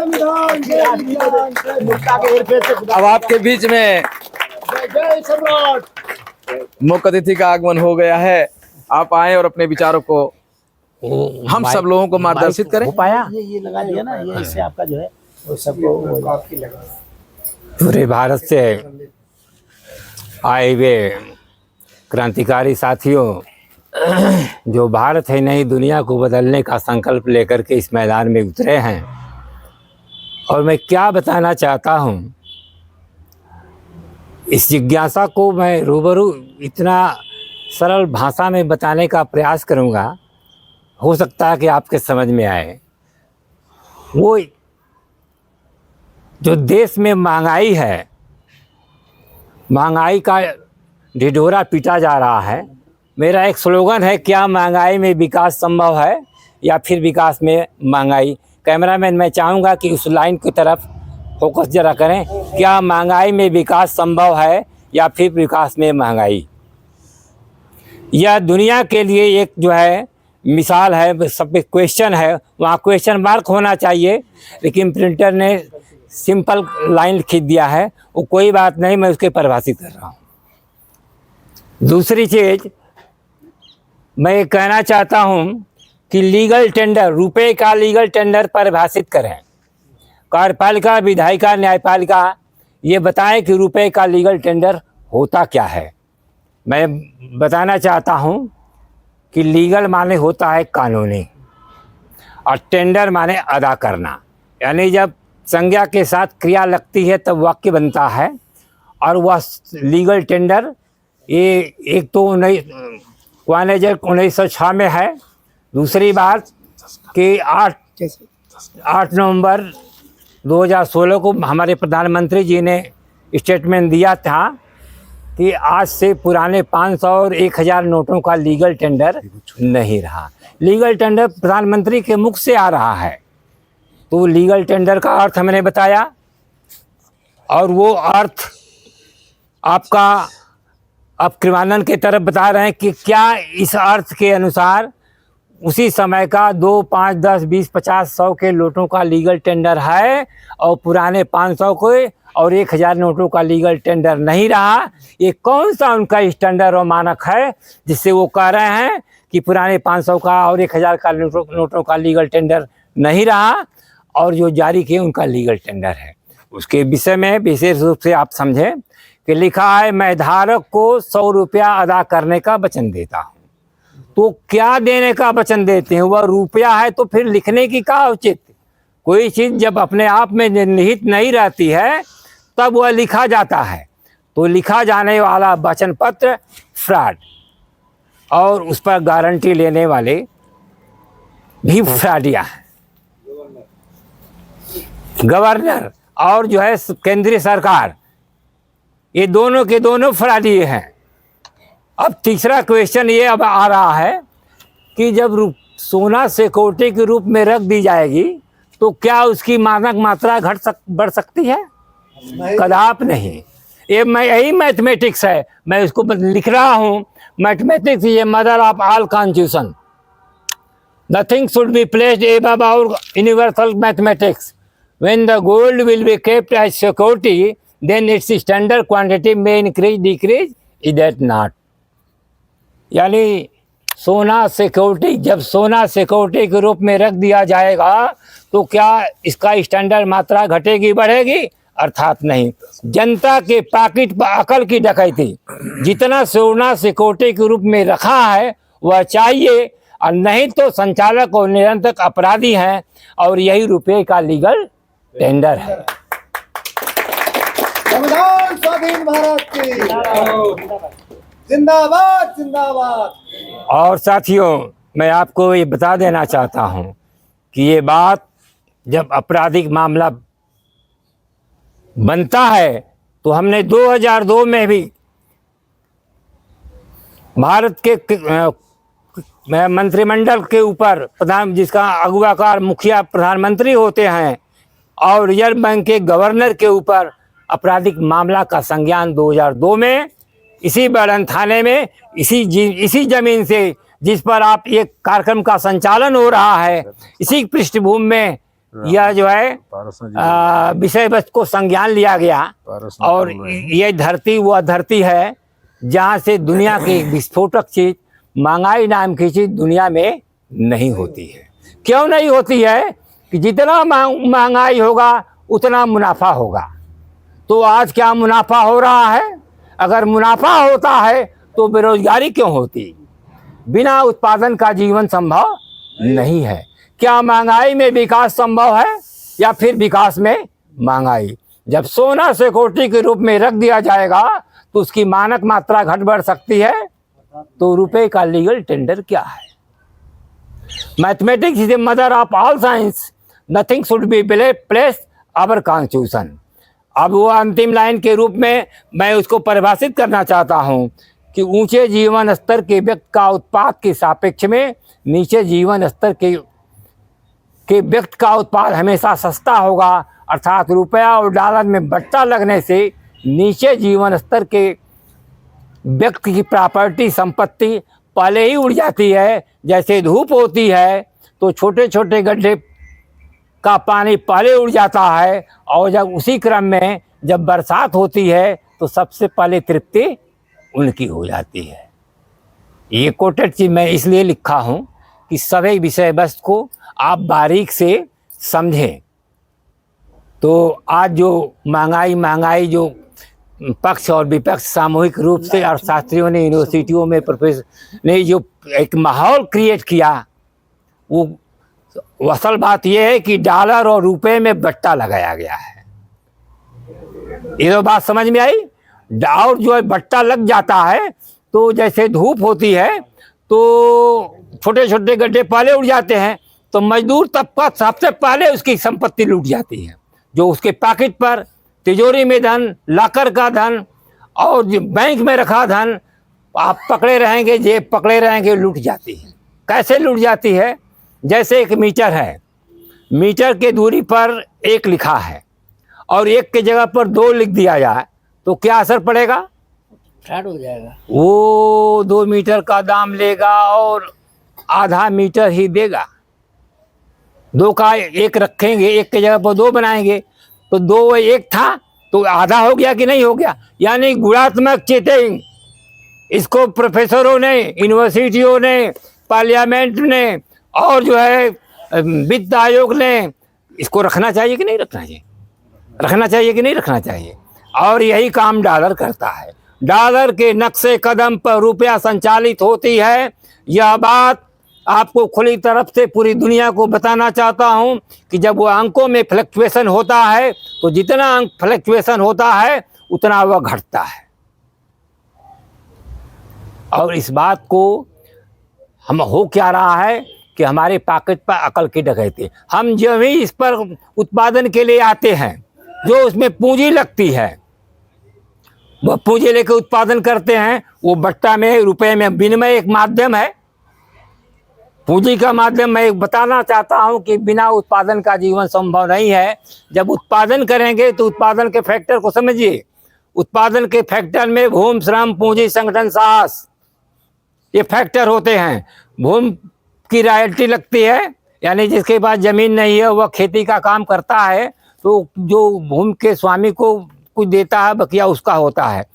संविधान, जय विज्ञान, जय मुक्ता के हेरफेर से खुदा। अब आपके बीच में जय सम्राट। मुख्य अतिथि का आगमन हो गया है। आप आए और अपने विचारों को हम सब लोगों को मार्गदर्शित करें। हो पाया ये लगा दिया ना, ये इससे आपका जो है वो सबको काफी लगा। पूरे भारत से आए हुए क्रांतिकारी साथियों, जो भारत है नई दुनिया को बदलने का संकल्प लेकर के इस मैदान में उतरे हैं, और मैं क्या बताना चाहता हूँ, इस जिज्ञासा को मैं रूबरू इतना सरल भाषा में बताने का प्रयास करूँगा, हो सकता है कि आपके समझ में आए। वो जो देश में महंगाई है, महंगाई का ढिढोरा पीटा जा रहा है। मेरा एक स्लोगन है, क्या महंगाई में विकास संभव है या फिर विकास में महंगाई। कैमरामैन, मैं चाहूँगा कि उस लाइन की तरफ फोकस जरा करें। क्या महंगाई में विकास संभव है या फिर विकास में महंगाई। यह दुनिया के लिए एक जो है मिसाल है, सब पे क्वेश्चन है, वहाँ क्वेश्चन मार्क होना चाहिए, लेकिन प्रिंटर ने सिंपल लाइन लिख दिया है। वो कोई बात नहीं, मैं उसके परिभाषित कर रहा हूँ। दूसरी चीज़ मैं ये कहना चाहता हूँ कि लीगल टेंडर, रुपए का लीगल टेंडर परिभाषित करें। कार्यपालिका, विधायिका, न्यायपालिका ये बताएं कि रुपए का लीगल टेंडर होता क्या है। मैं बताना चाहता हूँ कि लीगल माने होता है कानूनी, और टेंडर माने अदा करना। यानी जब संज्ञा के साथ क्रिया लगती है तब वाक्य बनता है, और वह लीगल टेंडर ये एक तो 1906 में है। दूसरी बात कि 8 नवंबर 2016 को हमारे प्रधानमंत्री जी ने स्टेटमेंट दिया था कि आज से पुराने 500 और 1000 नोटों का लीगल टेंडर नहीं रहा। लीगल टेंडर प्रधानमंत्री के मुख से आ रहा है, तो लीगल टेंडर का अर्थ हमने बताया, और वो अर्थ आपका अब क्रियान्वयन की तरफ बता रहे हैं कि क्या इस अर्थ के अनुसार उसी समय का 2, 5, 10, 20, 50, 100 के नोटों का लीगल टेंडर है, और पुराने 500 के और 1000 नोटों का लीगल टेंडर नहीं रहा। ये कौन सा उनका स्टैंडर्ड और मानक है जिससे वो कह रहे हैं कि पुराने 500 का और 1000 का नोटों का लीगल टेंडर नहीं रहा, और जो जारी किए उनका लीगल टेंडर है। उसके विषय में विशेष रूप से आप समझें कि लिखा है, मैं धारक को 100 रुपया अदा करने का वचन देता हूँ। तो क्या देने का वचन देते हैं? वह रुपया है तो फिर लिखने की क्या औचित्य। कोई चीज़ जब अपने आप में निहित नहीं रहती है तब वह लिखा जाता है, तो लिखा जाने वाला वचन पत्र फ्रॉड, और उस पर गारंटी लेने वाले भी फ्रॉडिया है। गवर्नर और जो है केंद्रीय सरकार, ये दोनों के दोनों फ्रॉडी हैं। अब तीसरा क्वेश्चन ये अब आ रहा है कि जब सोना सिक्योरिटी के रूप में रख दी जाएगी तो क्या उसकी मानक मात्रा बढ़ सकती है? कदाप नहीं। ये मैं यही मैथमेटिक्स है, मैं इसको लिख रहा हूँ। Mathematics is a mother of all constitution. Nothing should be placed above our universal mathematics. When the gold will be kept as security, then its standard quantity may increase, decrease, is that not? यानी सोना security, जब सोना security के रूप में रख दिया जाएगा तो क्या इसका स्टैंडर्ड मात्रा घटेगी, बढ़ेगी? अर्थात नहीं। जनता के पॉकेट पर अकल की डकैती। जितना सोना सिक्योरिटी के रूप में रखा है वह चाहिए, और नहीं तो संचालक और निरंतर अपराधी हैं, और यही रुपये का लीगल टेंडर है। संविधान स्वाधीन भारत की जिंदाबाद, जिंदाबाद। और साथियों, मैं आपको ये बता देना चाहता हूँ कि ये बात जब आपराधिक मामला बनता है तो हमने 2002 में भी भारत के मंत्रिमंडल के ऊपर प्रधान, जिसका अगुवाकार मुखिया प्रधानमंत्री होते हैं, और रिजर्व बैंक के गवर्नर के ऊपर आपराधिक मामला का संज्ञान 2002 में इसी बड़न थाने में इसी जमीन से जिस पर आप एक कार्यक्रम का संचालन हो रहा है, इसी पृष्ठभूमि में यह जो है विषय वस्तु को संज्ञान लिया गया और ये धरती वह धरती है जहाँ से दुनिया की विस्फोटक चीज महंगाई नाम की चीज दुनिया में नहीं होती है। क्यों नहीं होती है कि जितना महंगाई होगा उतना मुनाफा होगा। तो आज क्या मुनाफा हो रहा है? अगर मुनाफा होता है तो बेरोजगारी क्यों होती? बिना उत्पादन का जीवन संभव नहीं है। क्या महंगाई में विकास संभव है या फिर विकास में महंगाई? जब सोना सिक्योरिटी के रूप में रख दिया जाएगा तो उसकी मानक मात्रा घट बढ़ सकती है। तो रुपए का लीगल टेंडर क्या है? Mathematics is the mother of all science, nothing should be place our constitution. अब वो अंतिम लाइन के रूप में मैं उसको परिभाषित करना चाहता हूँ कि ऊंचे जीवन स्तर के व्यक्ति का उत्पाद के सापेक्ष में नीचे जीवन स्तर के व्यक्ति का उत्पाद हमेशा सस्ता होगा। अर्थात रुपया और डॉलर में बट्टा लगने से नीचे जीवन स्तर के व्यक्ति की प्रॉपर्टी संपत्ति पहले ही उड़ जाती है। जैसे धूप होती है तो छोटे छोटे गड्ढे का पानी पहले उड़ जाता है और जब उसी क्रम में जब बरसात होती है तो सबसे पहले तृप्ति उनकी हो जाती है। ये कोटेड चीज मैं इसलिए लिखा हूँ कि सभी विषय वस्तु को आप बारीक से समझें। तो आज जो महंगाई जो पक्ष और विपक्ष सामूहिक रूप से अर्थशास्त्रियों ने यूनिवर्सिटियों में प्रोफेसर ने जो एक माहौल क्रिएट किया, वो असल बात यह है कि डॉलर और रुपए में बट्टा लगाया गया है। ये तो बात समझ में आई। और जो बट्टा लग जाता है तो जैसे धूप होती है तो छोटे छोटे गड्ढे पहले उड़ जाते हैं तो मजदूर तबका सबसे पहले उसकी संपत्ति लूट जाती है। जो उसके पॉकेट पर तिजोरी में धन, लाकर का धन और बैंक में रखा धन आप पकड़े रहेंगे, जेब पकड़े रहेंगे, लूट जाती है। कैसे लूट जाती है? जैसे एक मीटर है, मीटर के दूरी पर 1 लिखा है और 1 की जगह पर 2 लिख दिया जाए तो क्या असर पड़ेगा? फ्रॉड हो जाएगा। वो 2 मीटर का दाम लेगा और आधा मीटर ही देगा। 2 का 1 रखेंगे, 1 की जगह पर 2 बनाएंगे तो 2 1 था तो आधा हो गया कि नहीं हो गया? यानी गुणात्मक चीटिंग इसको प्रोफेसरों ने, यूनिवर्सिटियों ने, पार्लियामेंट ने और जो है वित्त आयोग ने इसको रखना चाहिए कि नहीं रखना चाहिए? रखना चाहिए कि नहीं रखना चाहिए? और यही काम डॉलर करता है। डॉलर के नक्शे कदम पर रुपया संचालित होती है। यह बात आपको खुली तरफ से पूरी दुनिया को बताना चाहता हूं कि जब वो अंकों में फ्लक्चुएशन होता है तो जितना अंक फ्लक्चुएशन होता है उतना वह घटता है। और इस बात को हम हो क्या रहा है कि हमारे पॉकेट पर अकल की डकैती। हम जो भी इस पर उत्पादन के लिए आते हैं, जो उसमें पूंजी लगती है, वह पूंजी लेकर उत्पादन करते हैं। वो बट्टा में, रुपए में विनिमय एक माध्यम है, पूंजी का माध्यम। मैं बताना चाहता हूं कि बिना उत्पादन का जीवन संभव नहीं है। जब उत्पादन करेंगे तो उत्पादन के फैक्टर को समझिए। उत्पादन के फैक्टर में भूमि, श्रम, पूंजी, संगठन, साहस, ये फैक्टर होते हैं। भूमि की रॉयल्टी लगती है, यानी जिसके पास जमीन नहीं है वह खेती का काम करता है तो जो भूमि के स्वामी को कुछ देता है बकिया उसका होता है।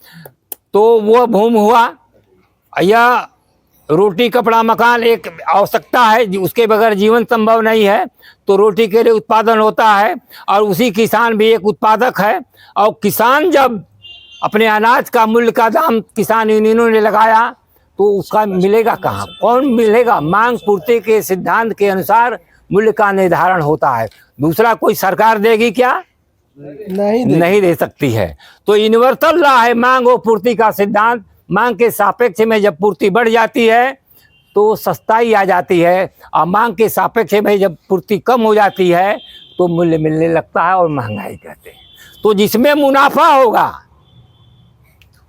तो वह भूमि हुआ। या रोटी, कपड़ा, मकान एक आवश्यकता है, उसके बगैर जीवन संभव नहीं है। तो रोटी के लिए उत्पादन होता है और उसी किसान भी एक उत्पादक है। और किसान जब अपने अनाज का मूल्य का दाम किसान यूनियनों ने लगाया तो उसका मिलेगा कहाँ? कौन मिलेगा? मांग पूर्ति के सिद्धांत के अनुसार मूल्य का निर्धारण होता है। दूसरा कोई सरकार देगी क्या? नहीं दे सकती है। तो यूनिवर्सल लॉ है मांग और पूर्ति का सिद्धांत। मांग के सापेक्ष में जब पूर्ति बढ़ जाती है तो सस्ताई आ जाती है और मांग के सापेक्ष में जब पूर्ति कम हो जाती है तो मूल्य मिलने लगता है और महंगाई कहते हैं। तो जिसमें मुनाफा होगा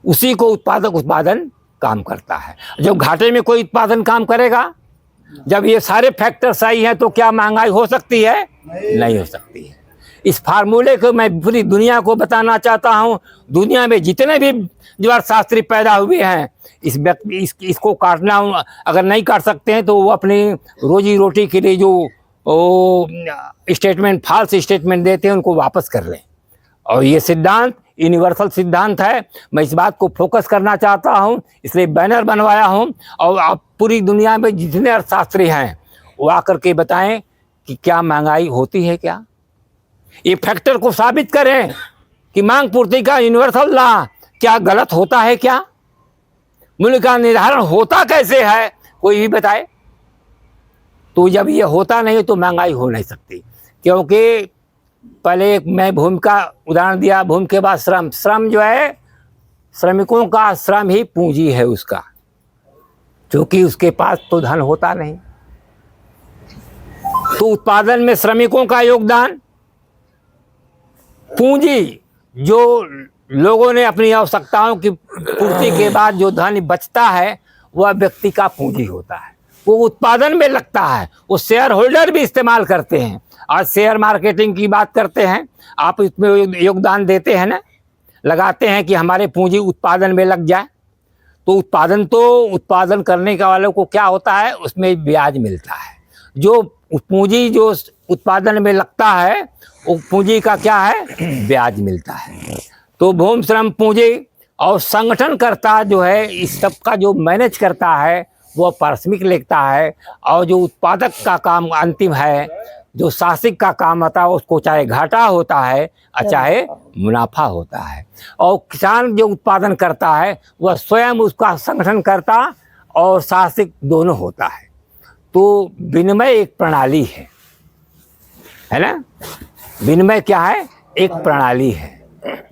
उसी को उत्पादन काम करता है। जब घाटे में कोई उत्पादन काम करेगा, जब ये सारे फैक्टर सही हैं तो क्या महंगाई हो सकती है? नहीं हो सकती है। इस फार्मूले को मैं पूरी दुनिया को बताना चाहता हूँ। दुनिया में जितने भी जो अर्थशास्त्री पैदा हुए हैं, इसको काटना, अगर नहीं काट सकते हैं तो वो अपनी रोजी रोटी के लिए जो वो स्टेटमेंट फॉल्स स्टेटमेंट देते हैं उनको वापस कर लें। और ये सिद्धांत यूनिवर्सल सिद्धांत है। मैं इस बात को फोकस करना चाहता हूँ, इसलिए बैनर बनवाया हूँ। और आप पूरी दुनिया में जितने अर्थशास्त्री हैं वो आकर के बताएं कि क्या महंगाई होती है, क्या ये फैक्टर को साबित करें कि मांग पूर्ति का यूनिवर्सल लॉ क्या गलत होता है, क्या मूल्य का निर्धारण होता कैसे है, कोई भी बताए। तो जब ये होता नहीं तो महंगाई हो नहीं सकती। क्योंकि पहले मैं भूमि का उदाहरण दिया, भूमि के बाद श्रम। श्रम जो है श्रमिकों का श्रम ही पूंजी है उसका, क्योंकि उसके पास तो धन होता नहीं। तो उत्पादन में श्रमिकों का योगदान, पूंजी जो लोगों ने अपनी आवश्यकताओं की पूर्ति के बाद जो धन बचता है वह व्यक्ति का पूंजी होता है, वो उत्पादन में लगता है। वो शेयर होल्डर भी इस्तेमाल करते हैं। आज शेयर मार्केटिंग की बात करते हैं, आप इसमें योगदान देते हैं ना, लगाते हैं कि हमारे पूंजी उत्पादन में लग जाए। तो उत्पादन करने का वालों को क्या होता है, उसमें ब्याज मिलता है। जो पूंजी जो उत्पादन में लगता है वो पूंजी का क्या है, ब्याज मिलता है। तो भूमि श्रम पूंजी और संगठनकर्ता जो है इस सब का जो मैनेज करता है वो पारिश्रमिक लेता है। और जो उत्पादक का काम अंतिम है, जो शासक का काम होता है, उसको चाहे घाटा होता है चाहे मुनाफा होता है। और किसान जो उत्पादन करता है वह स्वयं उसका संगठन करता और शासक दोनों होता है। तो विनिमय एक प्रणाली है ना। विनिमय क्या है, एक प्रणाली है।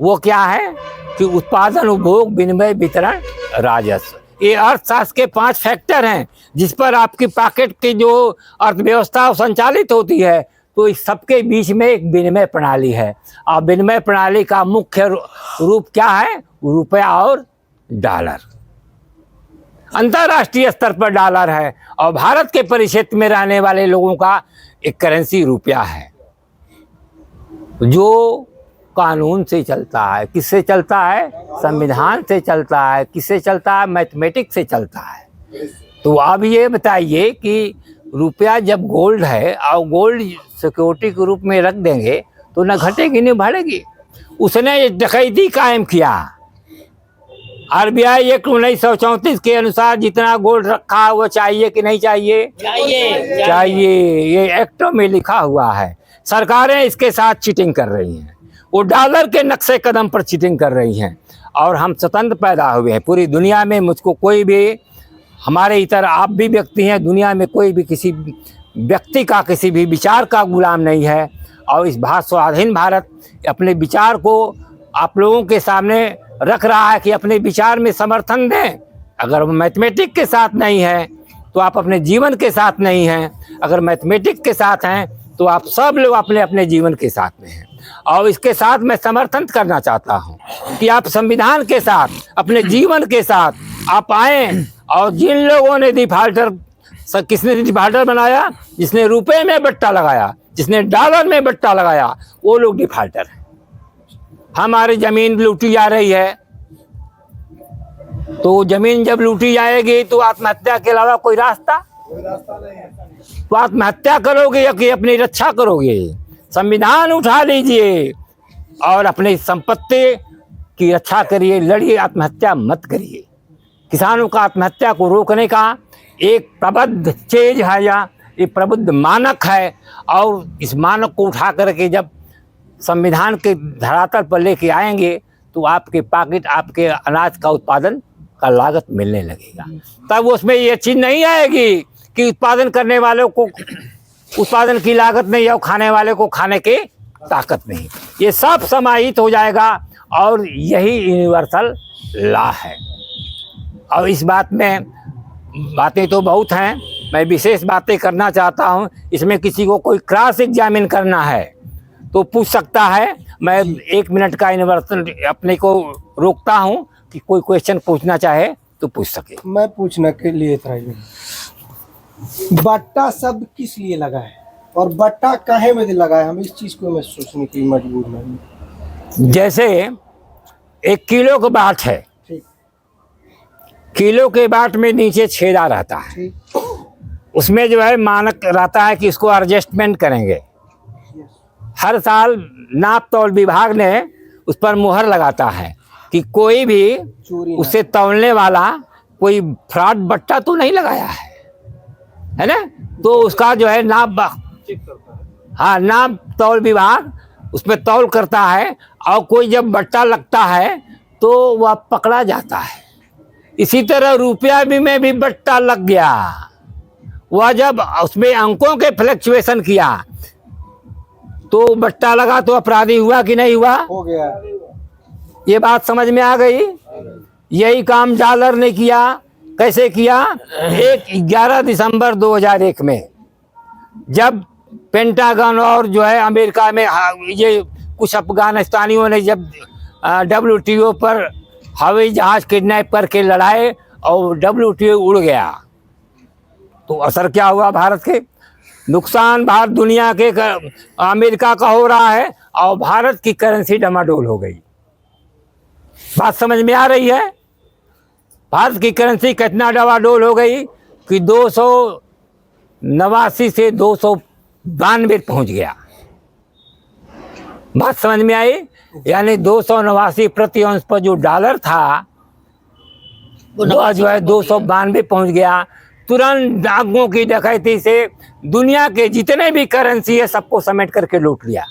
वो क्या है कि उत्पादन, उपभोग, विनिमय, वितरण, राजस्व। ये अर्थशास्त्र के 5 फैक्टर हैं जिस पर आपकी पॉकेट की जो अर्थव्यवस्था संचालित होती है। तो इस सबके बीच में एक विनिमय प्रणाली है। और विनिमय प्रणाली का मुख्य रूप क्या है, रुपया और डॉलर। अंतर्राष्ट्रीय स्तर पर डॉलर है और भारत के परिक्षेत्र में रहने वाले लोगों का एक करेंसी रुपया है, जो कानून से चलता है। किससे चलता है, संविधान से चलता है। किससे चलता है, मैथमेटिक्स से चलता है। तो अब ये बताइए कि रुपया जब गोल्ड है और गोल्ड सिक्योरिटी के रूप में रख देंगे तो न घटेगी न बढ़ेगी। उसने ये डकैती कायम किया। RBI एक्ट 1934 के अनुसार जितना गोल्ड रखा है वो चाहिए कि नहीं चाहिए, चाहिए। ये एक्टों में लिखा हुआ है। सरकारें इसके साथ चीटिंग कर रही हैं, वो डॉलर के नक्शे कदम पर चीटिंग कर रही हैं। और हम स्वतंत्र पैदा हुए हैं पूरी दुनिया में। मुझको कोई भी, हमारे इधर आप भी व्यक्ति हैं, दुनिया में कोई भी किसी व्यक्ति का किसी भी विचार का गुलाम नहीं है। और इस स्वाधीन भारत अपने विचार को आप लोगों के सामने रख रहा है कि अपने विचार में समर्थन दें। अगर वो मैथमेटिक्स के साथ नहीं है तो आप अपने जीवन के साथ नहीं हैं। अगर मैथमेटिक्स के साथ हैं तो आप सब लोग अपने अपने जीवन के साथ में हैं। और इसके साथ मैं समर्थन करना चाहता हूं कि आप संविधान के साथ, अपने जीवन के साथ आप आएँ। और जिन लोगों ने किसने डिफाल्टर बनाया, जिसने रुपए में बट्टा लगाया, जिसने डॉलर में बट्टा लगाया, वो लोग डिफाल्टर हैं। हमारी जमीन लूटी जा रही है, तो जमीन जब लूटी जाएगी तो आत्महत्या के अलावा कोई रास्ता नहीं है। तो आत्महत्या करोगे या कि अपनी रक्षा करोगे? संविधान उठा लीजिए और अपनी संपत्ति की रक्षा करिए, लड़िए, आत्महत्या मत करिए। किसानों का आत्महत्या को रोकने का एक प्रबुद्ध चीज है या एक प्रबुद्ध मानक है। और इस मानक को उठा करके जब संविधान के धरातल पर लेके आएंगे तो आपके पॉकेट, आपके अनाज का उत्पादन का लागत मिलने लगेगा। तब उसमें ये चीज़ नहीं आएगी कि उत्पादन करने वालों को उत्पादन की लागत नहीं और खाने वाले को खाने की ताकत नहीं। ये सब समाहित हो जाएगा और यही यूनिवर्सल लॉ है। और इस बात में बातें तो बहुत हैं, मैं विशेष बातें करना चाहता हूं। इसमें किसी को कोई क्रॉस एग्जामिन करना है तो पूछ सकता है। मैं 1 मिनट का यूनिवर्सल अपने को रोकता हूं कि कोई क्वेश्चन पूछना चाहे तो पूछ सके। मैं पूछने के लिए था, बट्टा शब्द किस लिए लगा है और बट्टा काहे में लगा है? हम इस चीज को मैं सोचने के लिए मजबूर नहीं। जैसे 1 किलो का बाट है, ठीक। किलो के बाट में नीचे छेदा रहता है, उसमें जो है मानक रहता है कि इसको एडजस्टमेंट करेंगे। हर साल नाप तौल विभाग ने उस पर मुहर लगाता है कि कोई भी चोरी उसे तौलने वाला कोई फ्रॉड बट्टा तो नहीं लगाया है ना। तो उसका जो है हाँ नाप तौल विभाग उसमें तौल करता है, और कोई जब बट्टा लगता है तो वह पकड़ा जाता है। इसी तरह रुपया भी में भी बट्टा लग गया। वह जब उसमें अंकों के फ्लक्चुएशन किया तो बट्टा लगा तो अपराधी हुआ कि नहीं हुआ? हो गया। ये बात समझ में आ गई। यही काम डॉलर ने किया। कैसे किया? 11 दिसंबर 2001 में जब पेंटागन और जो है अमेरिका में ये कुछ अफगानिस्तानियों ने जब WTO पर हवाई जहाज किडनैप करके लड़ाए और WTO उड़ गया, तो असर क्या हुआ? भारत के नुकसान भारत दुनिया के अमेरिका का हो रहा है और भारत की करेंसी डमाडोल हो गई। बात समझ में आ रही है? भारत की करेंसी कितना डमाडोल हो गई कि 289 से 292 पहुंच गया। बात समझ में आई? यानी 289 प्रति अंश पर जो डॉलर था वो जो है 292 पहुंच गया। तुरंत डाकुओं की डकैती से दुनिया के जितने भी करेंसी है सबको समेट करके लूट लिया।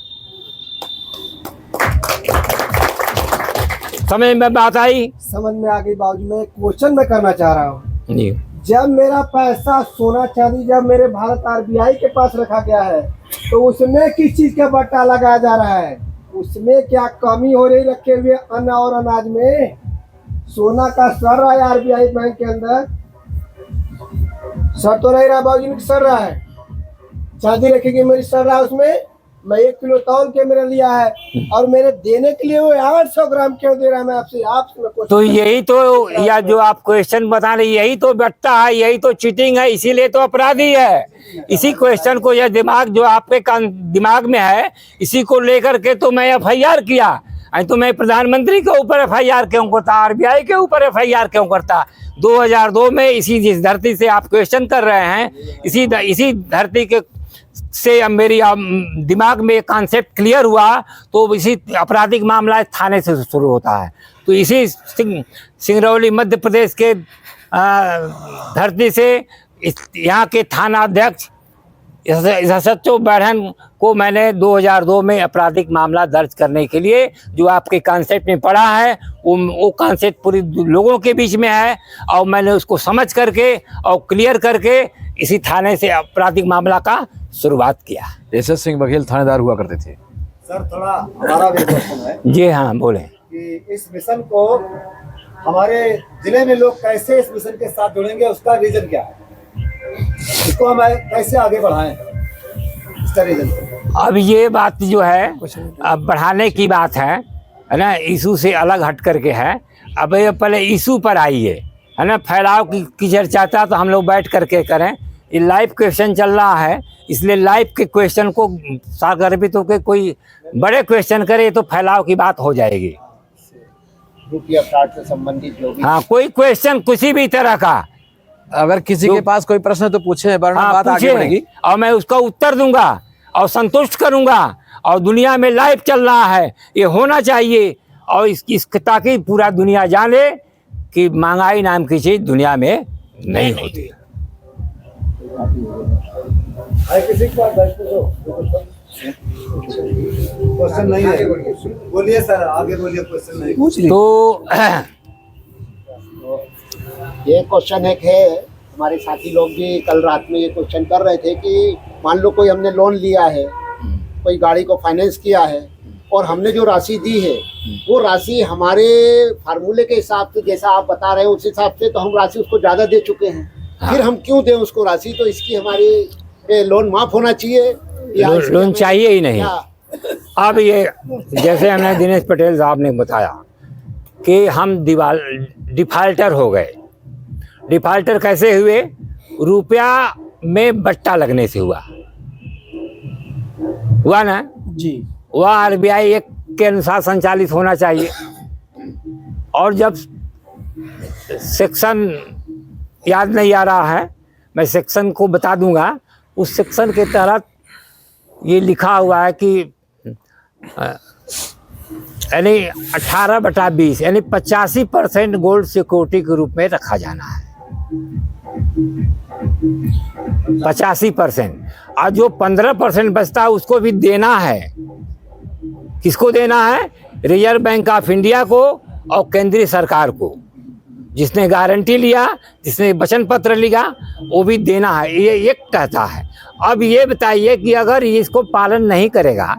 समझ में बात आई? समझ में आ गई बाबूजी। मैं एक क्वेश्चन मैं करना चाह रहा हूँ। जी। जब मेरा पैसा सोना चांदी जब मेरे भारत RBI के पास रखा गया है तो उसमें किस चीज का बट्टा लगाया जा रहा है? उसमें क्या कमी हो रही रखे हुए अन्न और अनाज में? सोना का सर रहा है RBI बैंक के अंदर, सर तो नहीं रहा बाबूजी, सर रहा है। चांदी रखेगी मेरी सर रहा है उसमें। मैं 1 किलो तौल के मेरे लिया है और मेरे देने के लिए वो 800 ग्राम क्यों दे रहा है? मैं आपसे तो यही तो, या जो आप क्वेश्चन बता रहे यही तो बट्टा है, यही तो चीटिंग है, इसीलिए तो अपराधी है। इसी क्वेश्चन को, यह दिमाग जो आपके दिमाग में है, इसी को लेकर के तो मैं FIR किया। तो मैं प्रधानमंत्री के ऊपर FIR क्यों करता? RBI के ऊपर FIR क्यों करता? 2002 में इसी जिस धरती से आप क्वेश्चन कर रहे हैं, इसी धरती के से अब मेरी दिमाग में एक कॉन्सेप्ट क्लियर हुआ तो इसी आपराधिक मामला थाने से शुरू होता है। तो इसी सिंगरौली मध्य प्रदेश के धरती से यहाँ के थाना अध्यक्ष सच्चो बढ़न को मैंने 2002 में आपराधिक मामला दर्ज करने के लिए, जो आपके कॉन्सेप्ट में पढ़ा है वो कॉन्सेप्ट पूरी लोगों के बीच में है, और मैंने उसको समझ करके और क्लियर करके इसी थाने से आपराधिक मामला का शुरुआत किया। SS सिंह बघेल थानेदार हुआ करते थे। सर थोड़ा हमारा भी क्वेश्चन है जी हाँ बोले कि इस मिशन को हमारे जिले में लोग कैसे इस मिशन के साथ जुड़ेंगे, उसका रीजन क्या है? इसको हम कैसे आगे बढ़ाएं, इसका रीजन? अब ये बात जो है अब बढ़ाने की बात है ना, इशू से अलग हट करके है। अब ये पहले इशू पर आइए, है ना। फैलाव की चर्चा था तो हम लोग बैठ करके करें। ये लाइव क्वेश्चन चल रहा है, इसलिए लाइव के क्वेश्चन को सागर्भित होकर कोई बड़े क्वेश्चन करे तो फैलाव की बात हो जाएगी। रुपया फ्रॉड से संबंधित जो भी हाँ, कोई क्वेश्चन किसी भी तरह का अगर किसी के पास कोई प्रश्न है तो पूछे, वरना बात आगे बढ़ेगी और मैं उसका उत्तर दूंगा और संतुष्ट करूंगा। और दुनिया में लाइव चल रहा है, ये होना चाहिए। और ताकि पूरा दुनिया जाने कि महंगाई नाम की चीज दुनिया में नहीं होती। किसी के पास क्वेश्चन नहीं है? बोलिए सर, आगे बोलिए, क्वेश्चन नहीं। तो ये क्वेश्चन एक है, हमारे साथी लोग भी कल रात में ये क्वेश्चन कर रहे थे कि मान लो कोई हमने लोन लिया है, कोई गाड़ी को फाइनेंस किया है और हमने जो राशि दी है वो राशि हमारे फार्मूले के हिसाब से जैसा आप बता रहे हैं उस हिसाब से तो हम राशि उसको ज़्यादा दे चुके हैं। फिर हम क्यों दें उसको राशि? तो इसकी हमारी लोन माफ़ होना चाहिए या लोन चाहिए ही नहीं। अब ये जैसे हमने दिनेश पटेल साहब ने बताया कि हम डिफाल्टर हो गए। डिफाल्टर कैसे हुए? रुपया में बट्टा लगने से हुआ ना जी। वह RBI एक के अनुसार संचालित होना चाहिए। और जब सेक्शन याद नहीं आ रहा है मैं सेक्शन को बता दूंगा। उस सेक्शन के तहत ये लिखा हुआ है कि यानी 18/20 यानी 85% गोल्ड सिक्योरिटी के रूप में रखा जाना है। 85%। और जो 15% बचता है उसको भी देना है। किसको देना है? रिजर्व बैंक ऑफ इंडिया को और केंद्रीय सरकार को। जिसने गारंटी लिया, जिसने वचन पत्र लिया, वो भी देना है, ये एक कहता है। अब ये बताइए कि अगर इसको पालन नहीं करेगा,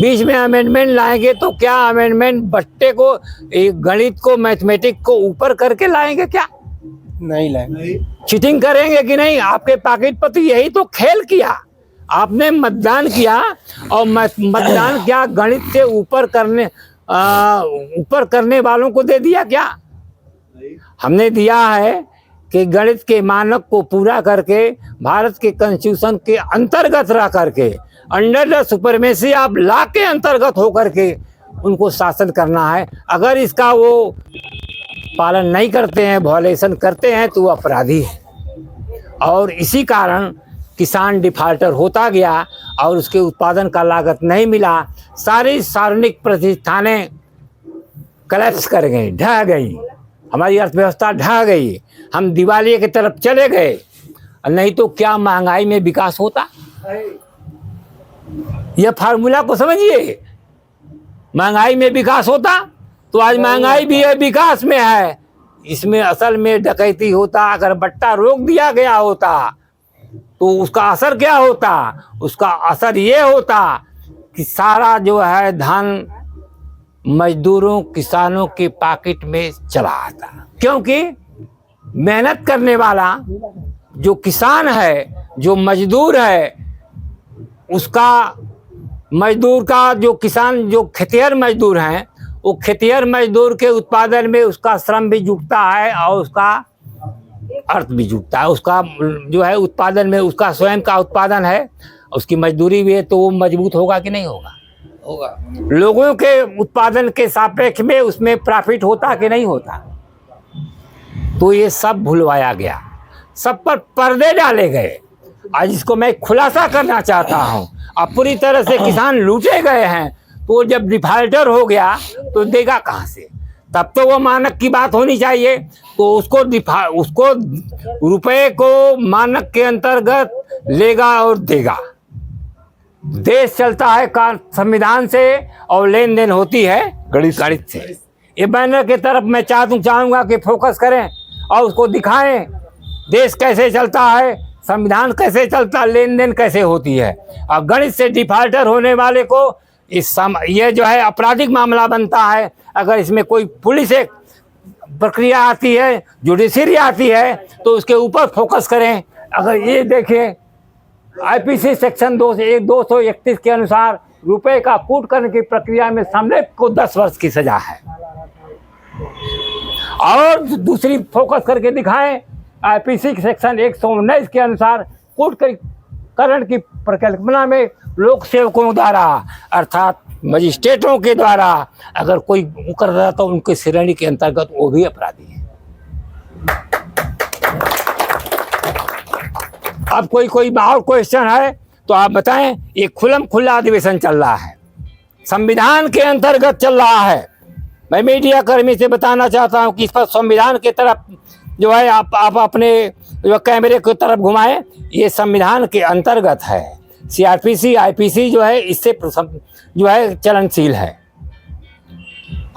बीच में अमेंडमेंट लाएंगे तो क्या अमेंडमेंट बट्टे को, गणित को, मैथमेटिक्स को ऊपर करके लाएंगे क्या? नहीं लाएंगे। चीटिंग करेंगे कि नहीं? आपके पॉकेट पर तो यही तो खेल किया। आपने मतदान किया और मतदान क्या गणित से ऊपर करने वालों को दे दिया क्या? हमने दिया है कि गणित के मानक को पूरा करके भारत के कॉन्स्टिट्यूशन के अंतर्गत रह करके under the supremacy of law के अंतर्गत होकर के उनको शासन करना है। अगर इसका वो पालन नहीं करते हैं, वॉयलेशन करते हैं, तो वो अपराधी है। और इसी कारण किसान डिफाल्टर होता गया और उसके उत्पादन का लागत नहीं मिला। सारी सार्वजनिक प्रतिष्ठानें कलेप्स कर गई, ढह गई, हमारी अर्थव्यवस्था ढह गई, हम दिवालिये की तरफ चले गए। नहीं तो क्या महंगाई में विकास होता? यह फार्मूला को समझिए। महंगाई में विकास होता तो आज महंगाई भी है, विकास में है। इसमें असल में डकैती होता। अगर बट्टा रोक दिया गया होता तो उसका असर क्या होता? उसका असर ये होता कि सारा जो है धन मजदूरों, किसानों के पॉकेट में चला आता। क्योंकि मेहनत करने वाला जो किसान है, जो मजदूर है, उसका मजदूर का जो किसान, जो खेतिहर मजदूर हैं, वो खेतिहर मजदूर के उत्पादन में उसका श्रम भी जुटता है और उसका अर्थ भी जुटता है। उसका जो है उत्पादन में उसका स्वयं का उत्पादन है, उसकी मजदूरी भी है, तो वो मजबूत होगा कि नहीं होगा? होगा। लोगों के उत्पादन के सापेक्ष में उसमें प्रॉफिट होता कि नहीं होता? तो ये सब भुलवाया गया, सब पर पर्दे डाले गए। आज इसको मैं खुलासा करना चाहता हूँ। अब पूरी तरह से किसान लूटे गए हैं, तो जब डिफाल्टर हो गया तो देगा कहाँ से? तब तो वो मानक की बात होनी चाहिए। तो उसको रुपए को मानक के अंतर्गत लेगा और देगा। देश चलता है संविधान से और लेन देन होती है गणित से। ये बैनर की तरफ मैं चाहूँगा कि फोकस करें और उसको दिखाएं, देश कैसे चलता है, संविधान कैसे चलता, लेन देन कैसे होती है। और गणित से डिफाल्टर होने वाले को ये जो है आपराधिक मामला बनता है। अगर इसमें कोई पुलिस एक प्रक्रिया आती है, जुडिशरी आती है, तो उसके ऊपर फोकस करें। अगर ये देखें आईपीसी सेक्शन 231 के अनुसार रुपए का कूट करने की प्रक्रिया में सम्मिलित को 10 वर्ष की सजा है। और दूसरी फोकस करके दिखाएं आईपीसी सेक्शन 119 के अनुसार कूटकरण की परिकल्पना में लोक सेवकों द्वारा अर्थात मजिस्ट्रेटों के द्वारा अगर कोई कर रहा तो उनके श्रेणी के अंतर्गत वो भी अपराधी है। अब कोई और क्वेश्चन है तो आप बताएं। ये खुला अधिवेशन चल रहा है, संविधान के अंतर्गत चल रहा है। मैं मीडिया कर्मी से बताना चाहता हूं कि इस पर संविधान की तरफ जो है आप अपने जो कैमरे की तरफ घुमाएं। ये संविधान के अंतर्गत है। सीआरपीसी आईपीसी जो है इससे जो है चलनशील है।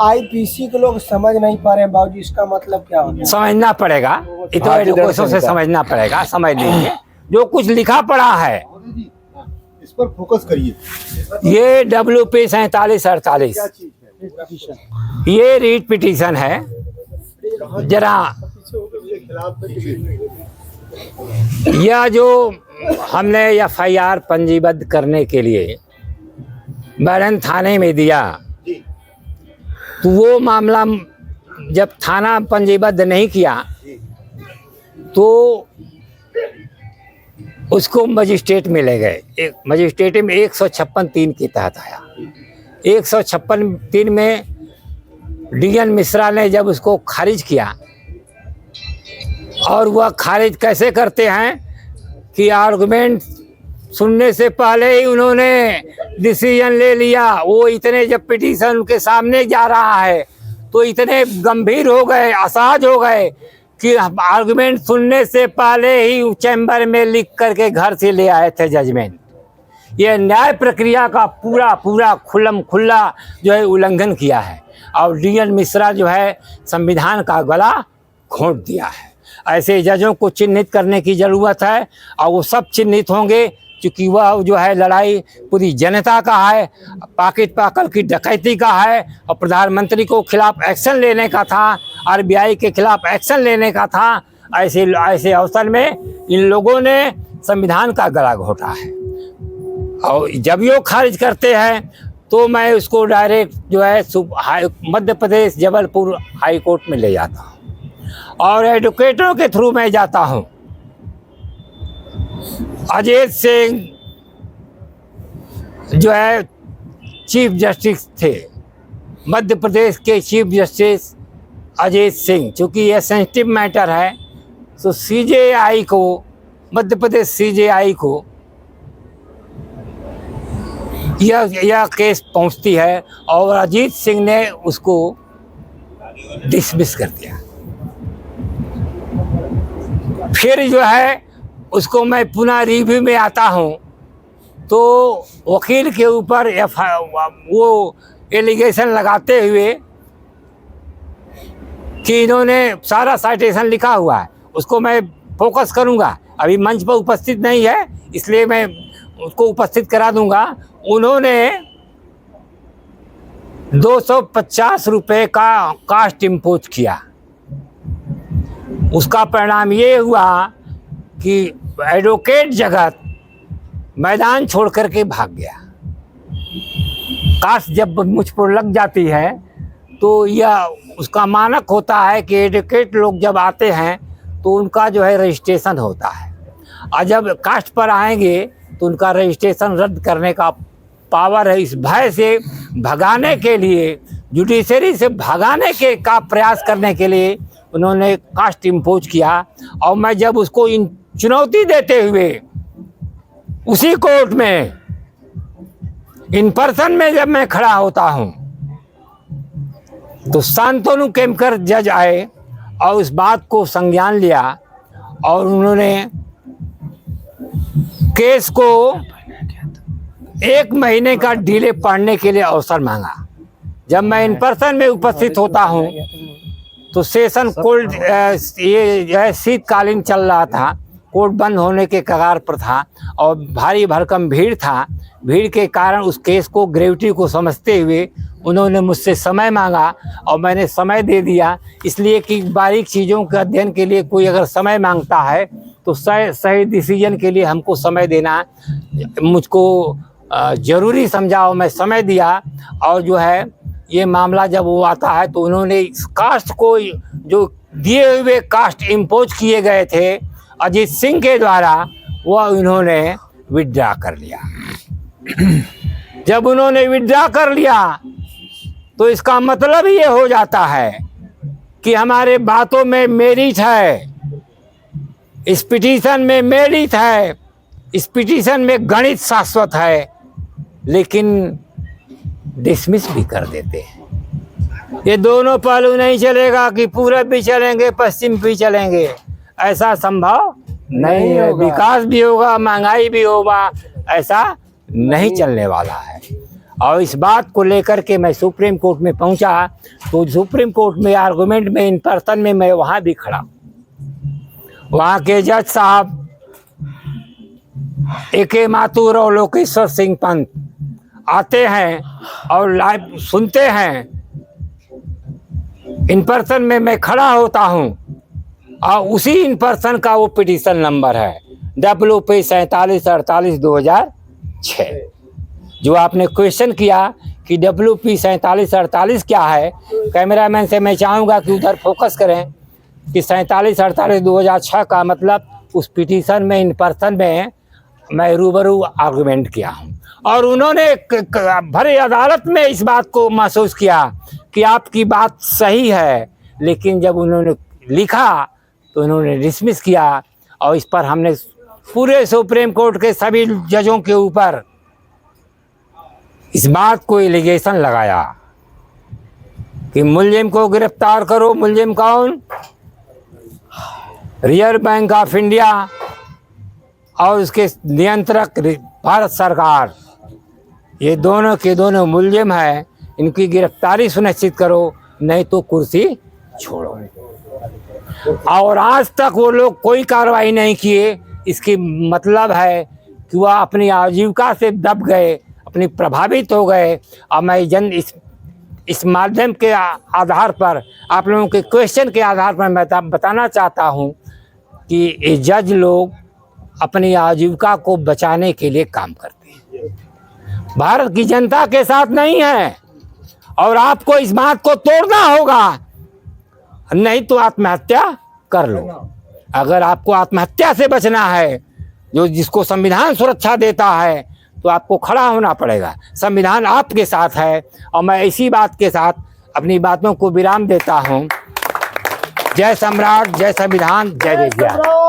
आईपीसी के लोग समझ नहीं पा रहे हैं बाबूजी, इसका मतलब क्या होता है? समझना पड़ेगा, इतना एजुकेशन से समझना पड़ेगा, समझ लीजिए जो कुछ लिखा पड़ा है। इस पर फोकस करिए। ये WP 4748 ये रीट पिटीशन है। जरा यह जो हमने FIR पंजीबद्ध करने के लिए बैरन थाने में दिया, तो वो मामला जब थाना पंजीबद्ध नहीं किया तो उसको मजिस्ट्रेट में ले गए। एक मजिस्ट्रेट में 156(3) के तहत आया। 156(3) में DN मिश्रा ने जब उसको खारिज किया और वह खारिज कैसे करते हैं कि आर्गुमेंट सुनने से पहले ही उन्होंने डिसीजन ले लिया। वो इतने जब पिटीशन उनके सामने जा रहा है तो इतने गंभीर हो गए, असहज हो गए कि आर्गुमेंट सुनने से पहले ही चैम्बर में लिख करके घर से ले आए थे जजमेंट। ये न्याय प्रक्रिया का पूरा पूरा खुल्लम खुल्ला जो है उल्लंघन किया है और डीएन मिश्रा जो है संविधान का गला घोंट दिया है। ऐसे जजों को चिन्हित करने की ज़रूरत है और वो सब चिन्हित होंगे, क्योंकि वह जो है लड़ाई पूरी जनता का है, पाकिट पाकल की डकैती का है और प्रधानमंत्री को खिलाफ एक्शन लेने का था, आरबीआई के खिलाफ एक्शन लेने का था। ऐसे अवसर में इन लोगों ने संविधान का गला घोटा है और जब ये खारिज करते हैं तो मैं उसको डायरेक्ट जो है मध्य प्रदेश जबलपुर हाई कोर्ट में ले जाता हूँ और एडवोकेटों के थ्रू मैं जाता हूँ। अजीत सिंह जो है चीफ जस्टिस थे, मध्य प्रदेश के चीफ जस्टिस अजीत सिंह, चूँकि यह सेंसिटिव मैटर है तो सीजेआई को, मध्य प्रदेश सीजेआई को यह केस पहुंचती है और अजीत सिंह ने उसको डिसमिस कर दिया। फिर जो है उसको मैं पुनः रिव्यू में आता हूं तो वकील के ऊपर वो एलिगेशन लगाते हुए कि इन्होंने सारा साइटेशन लिखा हुआ है, उसको मैं फोकस करूंगा। अभी मंच पर उपस्थित नहीं है इसलिए मैं उसको उपस्थित करा दूंगा। उन्होंने 250 रुपये का कास्ट इम्पोज किया। उसका परिणाम ये हुआ कि एडवोकेट जगत मैदान छोड़ करके भाग गया। कास्ट जब मुझ पर लग जाती है तो यह उसका मानक होता है कि एडवोकेट लोग जब आते हैं तो उनका जो है रजिस्ट्रेशन होता है और जब कास्ट पर आएंगे तो उनका रजिस्ट्रेशन रद्द करने का पावर है। इस भय से भगाने के लिए, जुडिशरी से भगाने के का प्रयास करने के लिए उन्होंने कास्ट इम्पोज किया और मैं जब उसको चुनौती देते हुए उसी कोर्ट में इन पर्सन में जब मैं खड़ा होता हूं तो शांतनु केमकर जज आए और इस बात को संज्ञान लिया और उन्होंने केस को 1 महीने का डिले पढ़ने के लिए अवसर मांगा। जब मैं इन पर्सन में उपस्थित होता हूं तो सेशन कोर्ट ये जो है शीतकालीन चल रहा था, कोर्ट बंद होने के कगार पर था और भारी भरकम भीड़ था। भीड़ के कारण उस केस को ग्रेविटी को समझते हुए उन्होंने मुझसे समय मांगा और मैंने समय दे दिया, इसलिए कि बारीक चीज़ों के अध्ययन के लिए कोई अगर समय मांगता है तो सही डिसीजन के लिए हमको समय देना मुझको ज़रूरी समझा और मैं समय दिया। और जो है ये मामला जब वो आता है तो उन्होंने इस कास्ट को जो दिए हुए कास्ट इम्पोज किए गए थे अजीत सिंह के द्वारा वह इन्होंने विड्रा कर लिया। जब उन्होंने विड्रा कर लिया तो इसका मतलब ये हो जाता है कि हमारे बातों में मेरिट है, इस पिटीशन में मेरिट है, इस पिटीशन में गणित शाश्वत है, लेकिन डिसमिस भी कर देते हैं। ये दोनों पहलू नहीं चलेगा कि पूरब भी चलेंगे पश्चिम भी चलेंगे, ऐसा संभव नहीं है। विकास भी होगा, महंगाई भी होगा, ऐसा नहीं चलने वाला है। और इस बात को लेकर के मैं सुप्रीम कोर्ट में पहुंचा तो सुप्रीम कोर्ट में आर्गुमेंट में इन पर्सन में मैं वहां भी खड़ा, वहां के जज साहब ए.के. माथुर और लोकेश्वर सिंह पंत आते हैं और लाइव सुनते हैं। इन पर्सन में मैं खड़ा होता हूं और उसी इन पर्सन का वो पिटीशन नंबर है WP 4748/2006। जो आपने क्वेश्चन किया कि WP 4748 क्या है, कैमरामैन से मैं चाहूँगा कि उधर फोकस करें कि 4748/2006 का मतलब उस पिटीशन में इन पर्सन में मैं रूबरू आर्गुमेंट किया हूँ और उन्होंने भरे अदालत में इस बात को महसूस किया कि आपकी बात सही है। लेकिन जब उन्होंने लिखा तो इन्होंने डिसमिस किया और इस पर हमने पूरे सुप्रीम कोर्ट के सभी जजों के ऊपर इस बात को एलिगेशन लगाया कि मुलजिम को गिरफ्तार करो। मुलजिम कौन? रिजर्व बैंक ऑफ इंडिया और उसके नियंत्रक भारत सरकार, ये दोनों के दोनों मुलजिम हैं। इनकी गिरफ्तारी सुनिश्चित करो, नहीं तो कुर्सी छोड़ो। और आज तक वो लोग कोई कार्रवाई नहीं किए। इसकी मतलब है कि वह अपनी आजीविका से दब गए, अपनी प्रभावित हो गए। और मैं इस माध्यम के आधार पर, आप लोगों के क्वेश्चन के आधार पर मैं बताना चाहता हूं कि ये जज लोग अपनी आजीविका को बचाने के लिए काम करते हैं, भारत की जनता के साथ नहीं है। और आपको इस बात को तोड़ना होगा, नहीं तो आत्महत्या कर लो। अगर आपको आत्महत्या से बचना है, जिसको संविधान सुरक्षा देता है, तो आपको खड़ा होना पड़ेगा। संविधान आपके साथ है। और मैं इसी बात के साथ अपनी बातों को विराम देता हूं। जय सम्राट, जय संविधान, जय विज्ञान।